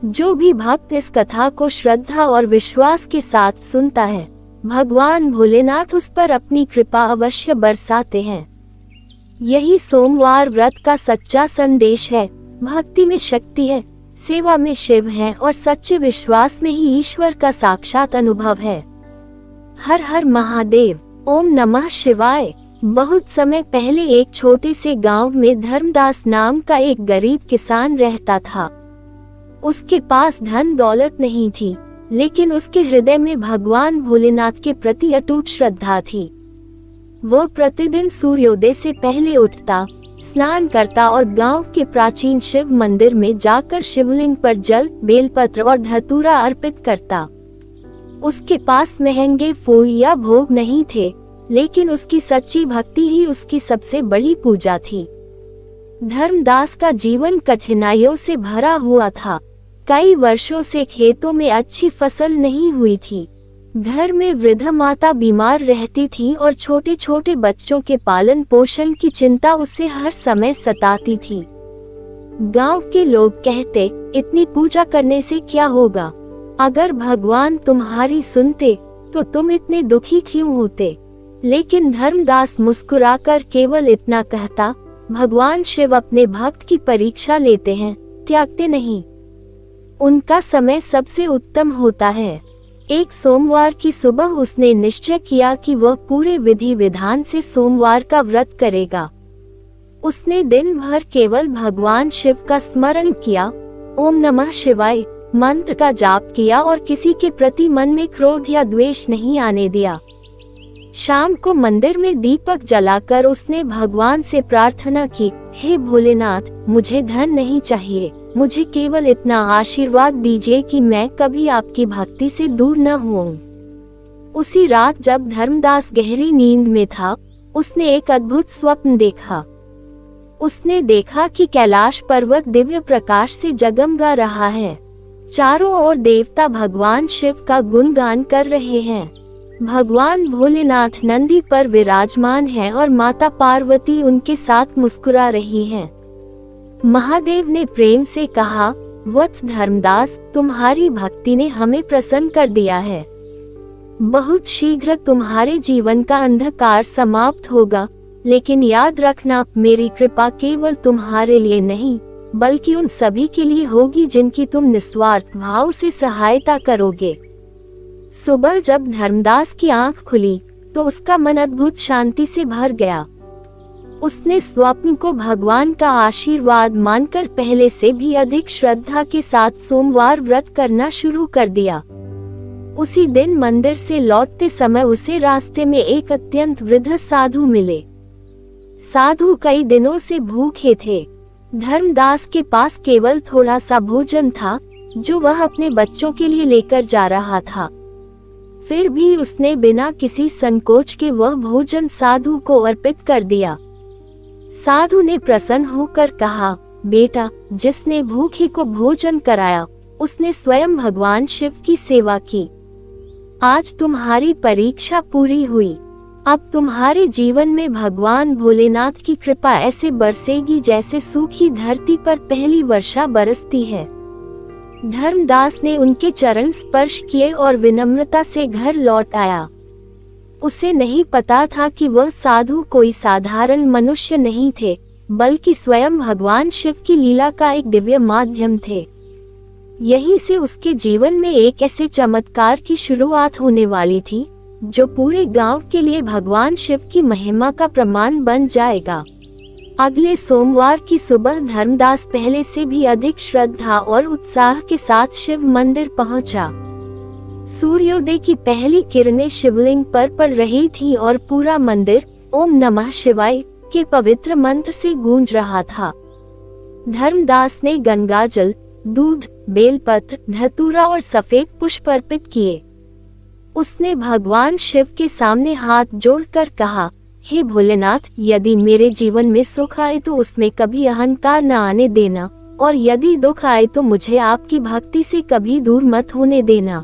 जो भी भक्त इस कथा को श्रद्धा और विश्वास के साथ सुनता है, भगवान भोलेनाथ उस पर अपनी कृपा अवश्य बरसाते हैं। यही सोमवार व्रत का सच्चा संदेश है। भक्ति में शक्ति है, सेवा में शिव है और सच्चे विश्वास में ही ईश्वर का साक्षात अनुभव है। हर हर महादेव, ओम नमः शिवाय। बहुत समय पहले एक छोटे से गांव में धर्मदास नाम का एक गरीब किसान रहता था। उसके पास धन दौलत नहीं थी, लेकिन उसके हृदय में भगवान भोलेनाथ के प्रति अटूट श्रद्धा थी। वह प्रतिदिन सूर्योदय से पहले उठता, स्नान करता और गांव के प्राचीन शिव मंदिर में जाकर शिवलिंग पर जल, बेलपत्र और धतूरा अर्पित करता। उसके पास महंगे फूल या भोग नहीं थे, लेकिन उसकी सच्ची भक्ति ही उसकी सबसे बड़ी पूजा थी। धर्मदास का जीवन कठिनाइयों से भरा हुआ था। कई वर्षों से खेतों में अच्छी फसल नहीं हुई थी। घर में वृद्ध माता बीमार रहती थी और छोटे छोटे बच्चों के पालन पोषण की चिंता उसे हर समय सताती थी। गांव के लोग कहते, इतनी पूजा करने से क्या होगा? अगर भगवान तुम्हारी सुनते तो तुम इतने दुखी क्यों होते? लेकिन धर्मदास मुस्कुराकर केवल इतना कहता, भगवान शिव अपने भक्त की परीक्षा लेते हैं, त्यागते नहीं। उनका समय सबसे उत्तम होता है। एक सोमवार की सुबह उसने निश्चय किया कि वह पूरे विधि विधान से सोमवार का व्रत करेगा। उसने दिन भर केवल भगवान शिव का स्मरण किया, ओम नमः शिवाय मंत्र का जाप किया और किसी के प्रति मन में क्रोध या द्वेष नहीं आने दिया। शाम को मंदिर में दीपक जलाकर उसने भगवान से प्रार्थना की, हे भोलेनाथ, मुझे धन नहीं चाहिए, मुझे केवल इतना आशीर्वाद दीजिए कि मैं कभी आपकी भक्ति से दूर न हूँ। उसी रात जब धर्मदास गहरी नींद में था, उसने एक अद्भुत स्वप्न देखा। उसने देखा कि कैलाश पर्वत दिव्य प्रकाश से जगमगा रहा है। चारों ओर देवता भगवान शिव का गुणगान कर रहे हैं। भगवान भोलेनाथ नंदी पर विराजमान है और माता पार्वती उनके साथ मुस्कुरा रही हैं। महादेव ने प्रेम से कहा, वत्स धर्मदास, तुम्हारी भक्ति ने हमें प्रसन्न कर दिया है। बहुत शीघ्र तुम्हारे जीवन का अंधकार समाप्त होगा, लेकिन याद रखना, मेरी कृपा केवल तुम्हारे लिए नहीं, बल्कि उन सभी के लिए होगी जिनकी तुम निस्वार्थ भाव से सहायता करोगे। सुबह जब धर्मदास की आंख खुली तो उसका मन अद्भुत शांति से भर गया। उसने स्वप्न को भगवान का आशीर्वाद मानकर पहले से भी अधिक श्रद्धा के साथ सोमवार व्रत करना शुरू कर दिया। उसी दिन मंदिर से लौटते समय उसे रास्ते में एक अत्यंत वृद्ध साधु मिले। साधु कई दिनों से भूखे थे। धर्मदास के पास केवल थोड़ा सा भोजन था जो वह अपने बच्चों के लिए लेकर जा रहा था। फिर भी उसने बिना किसी संकोच के वह भोजन साधु को अर्पित कर दिया। साधु ने प्रसन्न होकर कहा, बेटा, जिसने भूखे को भोजन कराया, उसने स्वयं भगवान शिव की सेवा की। आज तुम्हारी परीक्षा पूरी हुई। अब तुम्हारे जीवन में भगवान भोलेनाथ की कृपा ऐसे बरसेगी जैसे सूखी धरती पर पहली वर्षा बरसती है। धर्मदास ने उनके चरण स्पर्श किए और विनम्रता से घर लौट आया। उसे नहीं पता था कि वह साधु कोई साधारण मनुष्य नहीं थे, बल्कि स्वयं भगवान शिव की लीला का एक दिव्य माध्यम थे। यहीं से उसके जीवन में एक ऐसे चमत्कार की शुरुआत होने वाली थी जो पूरे गांव के लिए भगवान शिव की महिमा का प्रमाण बन जाएगा। अगले सोमवार की सुबह धर्मदास पहले से भी अधिक श्रद्धा और उत्साह के साथ शिव मंदिर पहुंचा। सूर्योदय की पहली किरणें शिवलिंग पर पड़ रही थी और पूरा मंदिर ओम नमः शिवाय के पवित्र मंत्र से गूंज रहा था। धर्मदास ने गंगाजल, दूध, बेलपत्र, धतूरा और सफेद पुष्प अर्पित किए। उसने भगवान शिव के सामने हाथ जोड़कर कहा, हे भोलेनाथ, यदि मेरे जीवन में सुख आए तो उसमें कभी अहंकार न आने देना, और यदि दुख आए तो मुझे आपकी भक्ति से कभी दूर मत होने देना।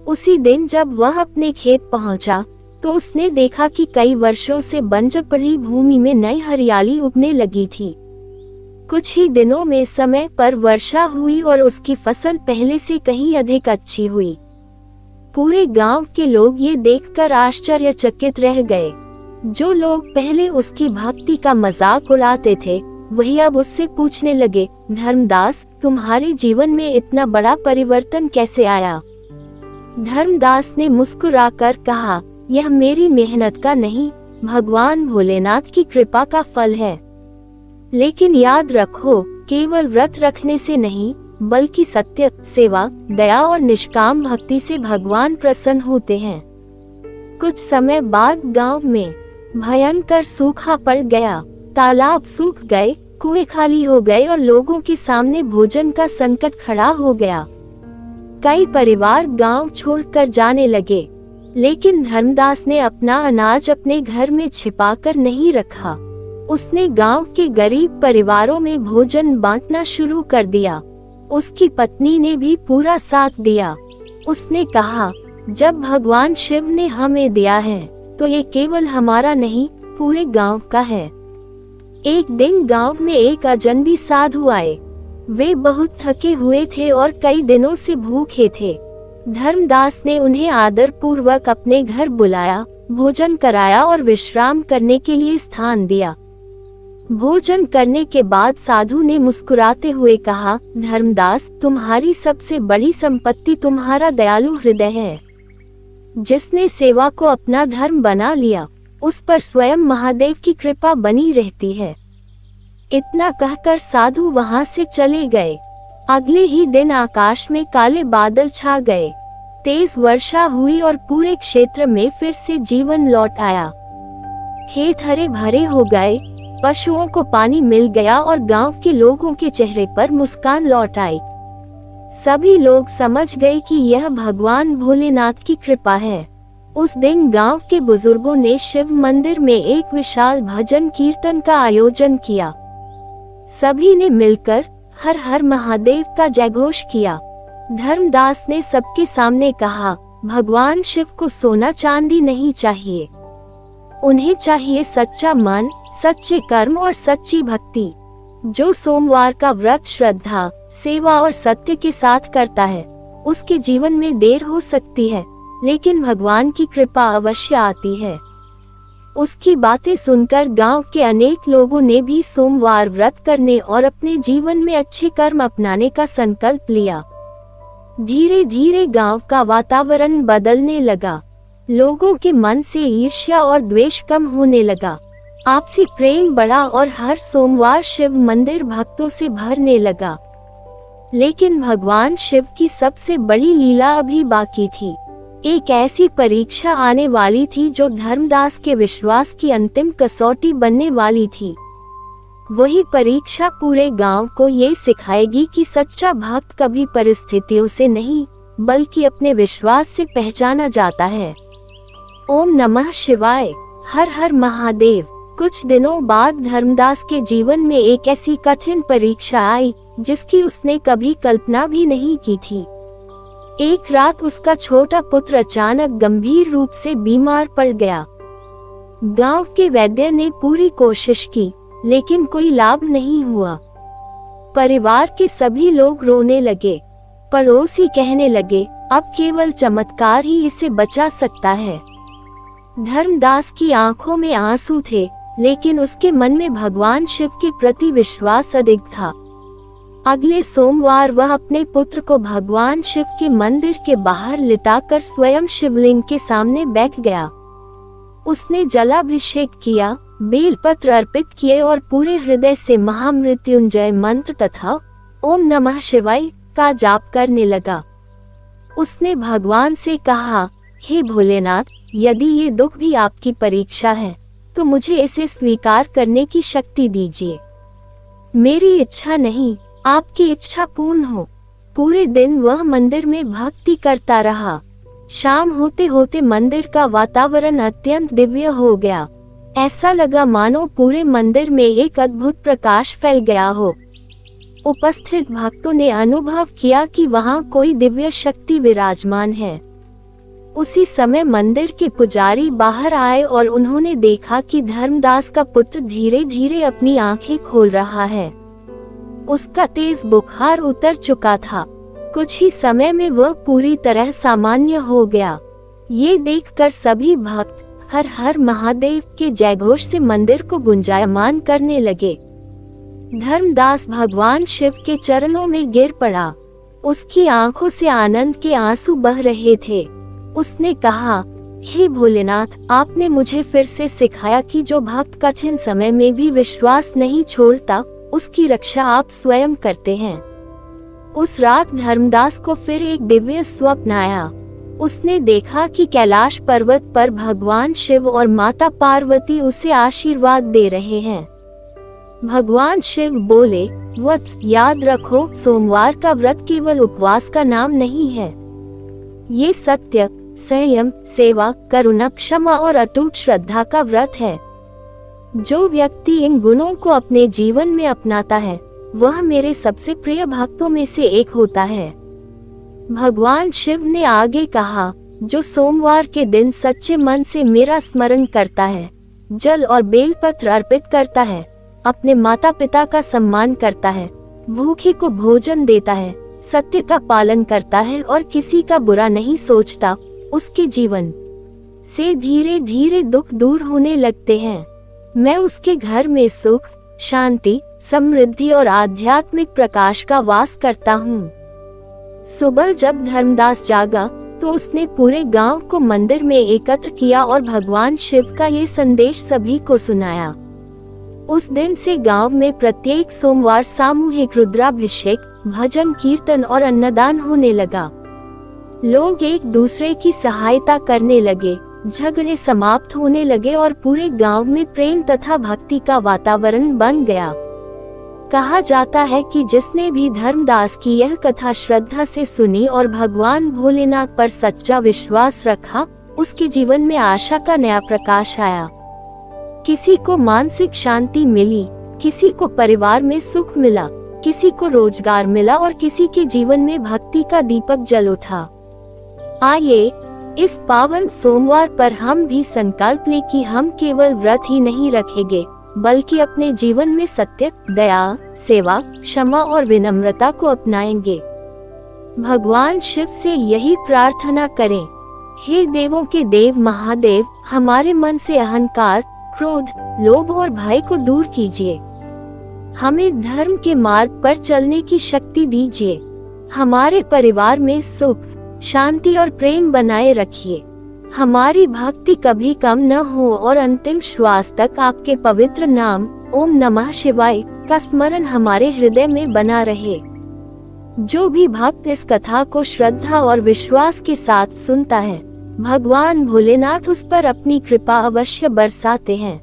उसी दिन जब वह अपने खेत पहुंचा तो उसने देखा कि कई वर्षों से बंजर पड़ी भूमि में नई हरियाली उगने लगी थी। कुछ ही दिनों में समय पर वर्षा हुई और उसकी फसल पहले से कहीं अधिक अच्छी हुई। पूरे गांव के लोग ये देखकर आश्चर्यचकित रह गए। जो लोग पहले उसकी भक्ति का मजाक उड़ाते थे, वही अब उससे पूछने लगे, धर्मदास, तुम्हारे जीवन में इतना बड़ा परिवर्तन कैसे आया? धर्मदास ने मुस्कुराकर कहा, यह मेरी मेहनत का नहीं, भगवान भोलेनाथ की कृपा का फल है। लेकिन याद रखो, केवल व्रत रखने से नहीं, बल्कि सत्य, सेवा, दया और निष्काम भक्ति से भगवान प्रसन्न होते हैं। कुछ समय बाद गांव में भयंकर सूखा पड़ गया। तालाब सूख गए, कुएं खाली हो गए और लोगों के सामने भोजन का संकट खड़ा हो गया। कई परिवार गांव छोड़कर जाने लगे, लेकिन धर्मदास ने अपना अनाज अपने घर में छिपाकर नहीं रखा। उसने गांव के गरीब परिवारों में भोजन बांटना शुरू कर दिया। उसकी पत्नी ने भी पूरा साथ दिया। उसने कहा, जब भगवान शिव ने हमें दिया है, तो ये केवल हमारा नहीं, पूरे गांव का है। एक दिन गांव में एक अजनबी साधु आए। वे बहुत थके हुए थे और कई दिनों से भूखे थे। धर्मदास ने उन्हें आदर पूर्वक अपने घर बुलाया, भोजन कराया और विश्राम करने के लिए स्थान दिया। भोजन करने के बाद साधु ने मुस्कुराते हुए कहा, धर्मदास, तुम्हारी सबसे बड़ी संपत्ति तुम्हारा दयालु हृदय है। जिसने सेवा को अपना धर्म बना लिया, उस पर स्वयं महादेव की कृपा बनी रहती है। इतना कहकर साधु वहां से चले गए। अगले ही दिन आकाश में काले बादल छा गए। तेज वर्षा हुई और पूरे क्षेत्र में फिर से जीवन लौट आया। खेत हरे भरे हो गए, पशुओं को पानी मिल गया और गांव के लोगों के चेहरे पर मुस्कान लौट आई। सभी लोग समझ गए कि यह भगवान भोलेनाथ की कृपा है। उस दिन गांव के बुजुर्गों ने शिव मंदिर में एक विशाल भजन कीर्तन का आयोजन किया। सभी ने मिलकर हर हर महादेव का जयघोष किया। धर्मदास ने सबके सामने कहा, भगवान शिव को सोना चांदी नहीं चाहिए, उन्हें चाहिए सच्चा मन, सच्चे कर्म और सच्ची भक्ति। जो सोमवार का व्रत श्रद्धा, सेवा और सत्य के साथ करता है, उसके जीवन में देर हो सकती है, लेकिन भगवान की कृपा अवश्य आती है। उसकी बातें सुनकर गांव के अनेक लोगों ने भी सोमवार व्रत करने और अपने जीवन में अच्छे कर्म अपनाने का संकल्प लिया। धीरे धीरे गांव का वातावरण बदलने लगा। लोगों के मन से ईर्ष्या और द्वेष कम होने लगा। आपसी प्रेम बढ़ा और हर सोमवार शिव मंदिर भक्तों से भरने लगा। लेकिन भगवान शिव की सबसे बड़ी लीला अभी बाकी थी। एक ऐसी परीक्षा आने वाली थी जो धर्मदास के विश्वास की अंतिम कसौटी बनने वाली थी। वही परीक्षा पूरे गांव को ये सिखाएगी कि सच्चा भक्त कभी परिस्थितियों से नहीं, बल्कि अपने विश्वास से पहचाना जाता है। ओम नमः शिवाय, हर हर महादेव। कुछ दिनों बाद धर्मदास के जीवन में एक ऐसी कठिन परीक्षा आई जिसकी उसने कभी कल्पना भी नहीं की थी। एक रात उसका छोटा पुत्र अचानक गंभीर रूप से बीमार पड़ गया। गांव के वैद्य ने पूरी कोशिश की, लेकिन कोई लाभ नहीं हुआ। परिवार के सभी लोग रोने लगे। पड़ोसी कहने लगे, अब केवल चमत्कार ही इसे बचा सकता है। धर्मदास की आंखों में आंसू थे, लेकिन उसके मन में भगवान शिव के प्रति विश्वास अधिक था। अगले सोमवार वह अपने पुत्र को भगवान शिव के मंदिर के बाहर लिटाकर स्वयं शिवलिंग के सामने बैठ गया। उसने जलाभिषेक किया, बेलपत्र अर्पित किए और पूरे हृदय से महामृत्युंजय मंत्र तथा ओम नमः शिवाय का जाप करने लगा। उसने भगवान से कहा, हे भोलेनाथ, यदि ये दुख भी आपकी परीक्षा है, तो मुझे इसे स्वीकार करने की शक्ति दीजिए। मेरी इच्छा नहीं, आपकी इच्छा पूर्ण हो। पूरे दिन वह मंदिर में भक्ति करता रहा। शाम होते होते मंदिर का वातावरण अत्यंत दिव्य हो गया। ऐसा लगा मानो पूरे मंदिर में एक अद्भुत प्रकाश फैल गया हो। उपस्थित भक्तों ने अनुभव किया कि वहां कोई दिव्य शक्ति विराजमान है। उसी समय मंदिर के पुजारी बाहर आए और उन्होंने देखा कि धर्मदास का पुत्र धीरे धीरे अपनी आंखें खोल रहा है। उसका तेज बुखार उतर चुका था। कुछ ही समय में वह पूरी तरह सामान्य हो गया। ये देखकर सभी भक्त हर हर महादेव के जयघोष से मंदिर को गुंजायमान करने लगे। धर्मदास भगवान शिव के चरणों में गिर पड़ा। उसकी आंखों से आनंद के आंसू बह रहे थे। उसने कहा, हे भोलेनाथ, आपने मुझे फिर से सिखाया कि जो भक्त कठिन समय में भी विश्वास नहीं छोड़ता, उसकी रक्षा आप स्वयं करते हैं। उस रात धर्मदास को फिर एक दिव्य स्वप्न आया। उसने देखा कि कैलाश पर्वत पर भगवान शिव और माता पार्वती उसे आशीर्वाद दे रहे हैं। भगवान शिव बोले, वत्स, याद रखो, सोमवार का व्रत केवल उपवास का नाम नहीं है। ये सत्य, संयम, सेवा, करुणा, क्षमा और अटूट श्रद्धा का व्रत है। जो व्यक्ति इन गुणों को अपने जीवन में अपनाता है, वह मेरे सबसे प्रिय भक्तों में से एक होता है। भगवान शिव ने आगे कहा, जो सोमवार के दिन सच्चे मन से मेरा स्मरण करता है, जल और बेलपत्र अर्पित करता है, अपने माता पिता का सम्मान करता है, भूखे को भोजन देता है, सत्य का पालन करता है और किसी का बुरा नहीं सोचता, उसके जीवन से धीरे धीरे दुख दूर होने लगते हैं। मैं उसके घर में सुख, शांति, समृद्धि और आध्यात्मिक प्रकाश का वास करता हूँ। सुबह जब धर्मदास जागा तो उसने पूरे गांव को मंदिर में एकत्र किया और भगवान शिव का ये संदेश सभी को सुनाया। उस दिन से गांव में प्रत्येक सोमवार सामूहिक रुद्राभिषेक, भजन कीर्तन और अन्नदान होने लगा। लोग एक दूसरे की सहायता करने लगे, झगड़े समाप्त होने लगे और पूरे गांव में प्रेम तथा भक्ति का वातावरण बन गया। कहा जाता है कि जिसने भी धर्मदास की यह कथा श्रद्धा से सुनी और भगवान भोलेनाथ पर सच्चा विश्वास रखा, उसके जीवन में आशा का नया प्रकाश आया। किसी को मानसिक शांति मिली, किसी को परिवार में सुख मिला, किसी को रोजगार मिला और किसी के जीवन में भक्ति का दीपक जल उठा। आइए इस पावन सोमवार पर हम भी संकल्प लें कि हम केवल व्रत ही नहीं रखेंगे, बल्कि अपने जीवन में सत्य, दया, सेवा, क्षमा और विनम्रता को अपनाएंगे। भगवान शिव से यही प्रार्थना करें, हे देवों के देव महादेव, हमारे मन से अहंकार, क्रोध, लोभ और भय को दूर कीजिए। हमें धर्म के मार्ग पर चलने की शक्ति दीजिए। हमारे परिवार में सुख, शांति और प्रेम बनाए रखिए। हमारी भक्ति कभी कम न हो और अंतिम श्वास तक आपके पवित्र नाम ओम नमः शिवाय का स्मरण हमारे हृदय में बना रहे। जो भी भक्त इस कथा को श्रद्धा और विश्वास के साथ सुनता है, भगवान भोलेनाथ उस पर अपनी कृपा अवश्य बरसाते हैं।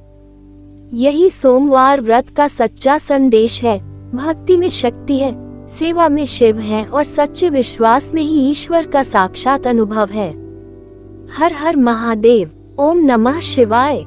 यही सोमवार व्रत का सच्चा संदेश है। भक्ति में शक्ति है, सेवा में शिव है और सच्चे विश्वास में ही ईश्वर का साक्षात अनुभव है। हर हर महादेव। ओम नमः शिवाय।